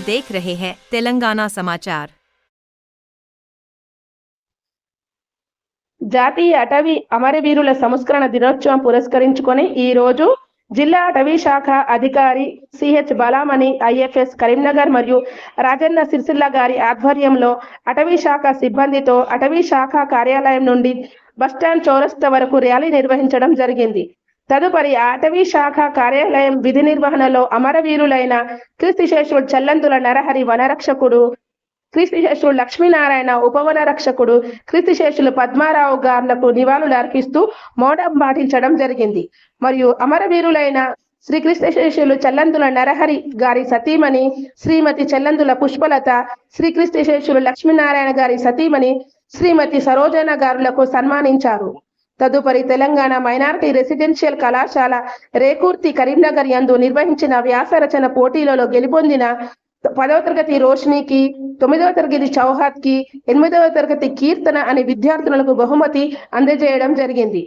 देख रहे हैं तेलंगाना समाचार। జాతీయ అటవీ అమరవీరుల సంస్కరణ దినోత్సవం పురస్కరించుకొని ఈ రోజు జిల్లా అటవీ శాఖ అధికారి సిహెచ్ బాలామణి ఐఎఫ్ఎస్ కరీంనగర్ మరియు రాజన్న సిరిసిల్ల గారి ఆధ్వర్యంలో అటవీ శాఖ సిబ్బందితో అటవీ శాఖ కార్యాలయం నుండి బస్టాండ్ చౌరస్తా వరకు ర్యాలీ నిర్వహించడం జరిగింది. తదుపరి అటవీ శాఖ కార్యాలయం విధి నిర్వహణలో అమరవీరులైన కీర్తిశేషుడు చల్లందుల నరహరి వనరక్షకుడు, కీర్తిశేషుడు లక్ష్మీనారాయణ ఉపవన రక్షకుడు, కీర్తిశేషులు పద్మారావు గార్లకు నివాళులు అర్పిస్తూ మౌనం పాటించడం జరిగింది. మరియు అమరవీరులైన శ్రీ కీర్తిశేషులు చల్లందుల నరహరి గారి సతీమణి శ్రీమతి చల్లందుల పుష్పలత, శ్రీ కీర్తిశేషులు లక్ష్మీనారాయణ గారి సతీమణి శ్రీమతి సరోజన గారులకు సన్మానించారు. తదుపరి తెలంగాణ మైనారిటీ రెసిడెన్షియల్ కళాశాల రేకుర్తి కరీంనగర్ యందు నిర్వహించిన వ్యాసరచన పోటీలలో గెలుపొందిన 10వ తరగతి రోషినికి, 9వ తరగతి చౌహాత్ కి, 8వ తరగతి కీర్తన అనే విద్యార్థులకు బహుమతి అందజేయడం జరిగింది.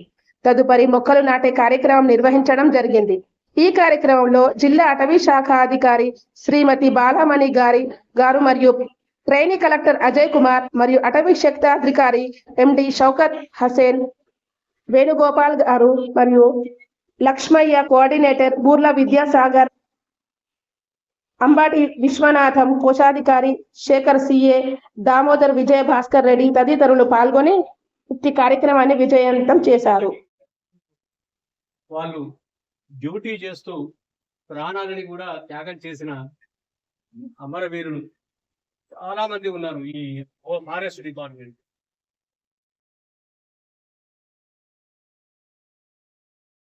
తదుపరి మొక్కలు నాటే కార్యక్రమం నిర్వహించడం జరిగింది. ఈ కార్యక్రమంలో జిల్లా అటవీ శాఖ అధికారి శ్రీమతి బాలామణి గారు మరియు ట్రైనీ కలెక్టర్ అజయ్ కుమార్ మరియు అటవీ శాఖాధికారి ఎండి షౌకత్ హసేన్, వేణుగోపాల్ గారు మరియు లక్ష్మయ్య కోఆర్డినేటర్ బూర్ల విద్యాసాగర్, అంబాటి విశ్వనాథం కోశాధికారి, శేఖర్ సిఏ, దామోదర్ విజయ భాస్కర్ రెడ్డి తదితరులు పాల్గొని ఈ కార్యక్రమాన్ని విజయవంతం చేశారు. వాళ్ళు డ్యూటీ చేస్తూ ప్రాణాలని కూడా త్యాగం చేసిన అమరవీరులు చాలా మంది ఉన్నారు ఈ ఫారెస్ట్ డిపార్ట్మెంట్.